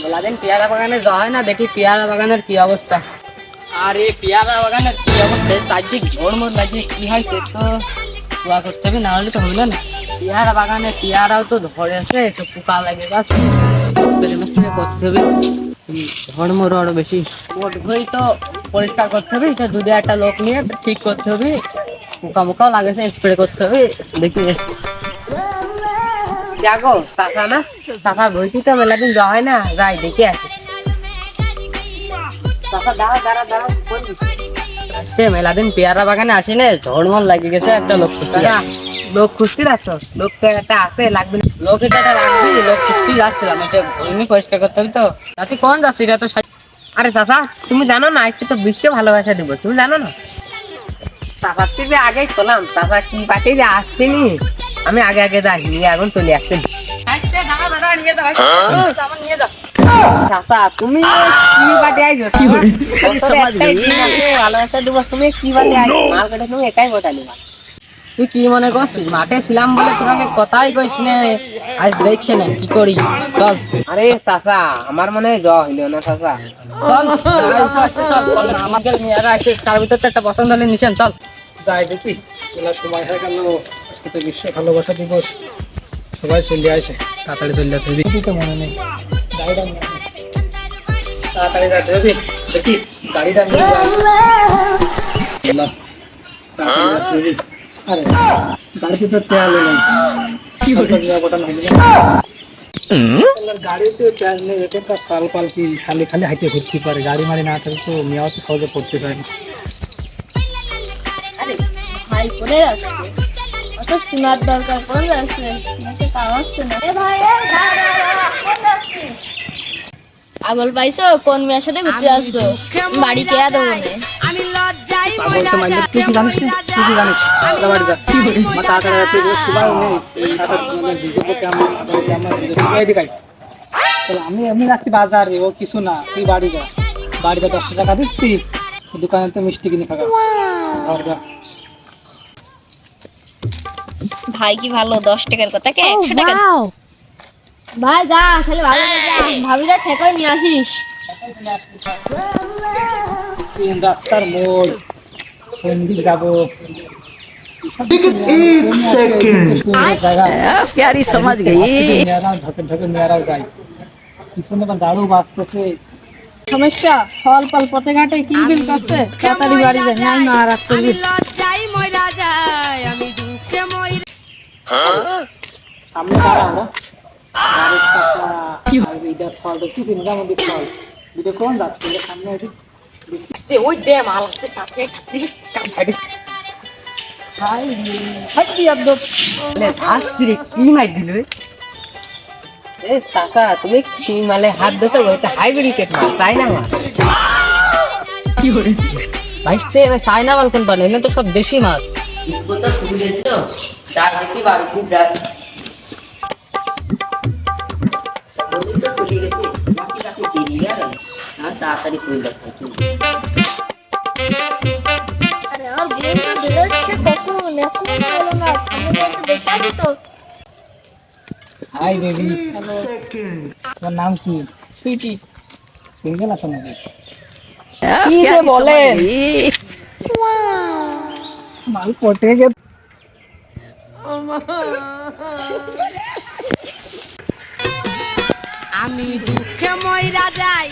মেলাদিন পেয়ারা বাগানে যাওয়া হয় না, দেখি পেয়ারা বাগানের কি অবস্থা। আর এই পেয়ারা বাগানের কি অবস্থা, চারদিক ঝড়মড় লাগিয়ে কি হয়েছে তো দোয়া করতে হবে, না হলে তো হইলো না। পেয়ারা বাগানে পেয়ারাও তো ধরেছে, তো পোকা লাগে গাছ করতে হবে। ঝড়মড় আরো বেশি ওই তো পরিষ্কার করতে হবে, এটা যদি একটা লোক নিয়ে ঠিক করতে হবে। পোকা মোকাও লাগেছে, স্প্রে করতে হবে। দেখি দেখো টাকা না টাকা ভর্তি তো মেলাদিন যাওয়া হয় না, যাই দেখে আসি। মেলাদিন পেয়ারা বাগানে আসি না, ঝড়মল লাগিয়ে গেছে। একটা লোক লোক খুঁজতে যাচ্ছ, লোক তো একটা আছে লাগবে, লোক এটা লাগবে, লোক খুঁজতে যাচ্ছিলাম। এটা ভূমি পরিষ্কার করতে হবে তো। তুই কোন যাচ্ছি এটা তো। আরে চাচা তুমি জানো না, আজকে তো বিশ্ব ভালোবাসা দিব, তুমি জানো না? চাচার থেকে আগেই শোনাম, চাচা কি পাঠিয়ে যে আসছেনি, আমি আগে আগে যাইনি, এখন চলে আসছি। চাচা তুমি কি বাটে আইছো? ভালোবাসা দিব, তুমি কি বাটে আইছো? মার্কেটে তুমি এটাই বোঝালি। তুই কি মনে করছিস মাঠে ছিলাম বলে তোমাকে কথাই কইস না? আজ দেখছে না কি করি, চল। আরে চাচা আমার মনে হয় জ্বর হইল না চাচা, চল আমাদের মেয়েরা আছে, তার ভিতর তো একটা পছন্দ হলে নিছেন, চল যাই দেখি। সময় হয়ে গেল, আজকে তো বিশ্ব ভালোবাসা দিবস, সবাই চলে আসে, তাড়াতাড়ি চলে যেতে হবে। তো মনে নেই গাড়িটা তাড়াতাড়ি যেতে হবে, দেখি গাড়িটা নিয়ে আরে গাড়িতে তো তেল নেই, কি বটন হইল গাড়িতে তেল নেই, এটা পাল পাল কি খালি খালি হাইটে ঘুরতে পারে, গাড়ি মারি না থাকলে তো মেয়াও তো সহজে পড়তে পারে না। ভাই করে যাচ্ছে, অত শোনার দরকার পড়ে যাচ্ছে, পাগল পাইছো? কোন মেয়ের সাথে ঘুরতে যাচ্ছ? বাড়ি কে দেবো আমি এমনি আসছি বাজারে, ও কিছু না, তুই বাড়ি যা, বাড়িতে 10 টাকা দিচ্ছি, দোকানে তো মিষ্টি কিনে খাওয়া। ভাই কি ভালো, 10 টাকার কথা কে 100 টাকা। ভাই যা, খালি ভালো ভাবিরা ঠেকাই নিয়ে আসিস। রাস্তার মোড় কোন দিক যাবো, प्यारी समझ गई। ঢকে মেয়েরাও যায়, পিছনে দাঁড়ু বাঁচতেছে। সমস্যা ফল ফল পথে ঘাটে কি বিল করছে, তাড়াতাড়ি বাড়ি যায়, হ্যাঁ না রাত করবি। সামনে দাঁড়াও, গাড়ির চাকা এইটা ফল দেখছি, তিনটার মধ্যে ফল দুটো কোন যাচ্ছে সামনে, ওই দে মাল আছে সাথে কি মাই দিল রে চাচা? তুমি কি মালে হাত দিতে বলতে হাইব্রিড মাল, তাই না? মাল কি করে ভাইতে চাইনা মাল কোন পালে না, তো সব দেশি মাছ। তো সুবিধা দিত, যাই দেখি বাড়িতে যাই। তাড়াতাড়ি করে হাই বেবি, তোমার নাম কি? সুইটি। সিঙ্গেল আছো নাকি? কি যে বলেন, মাল পটে গে। আমি দুঃখে ময়রা যাই,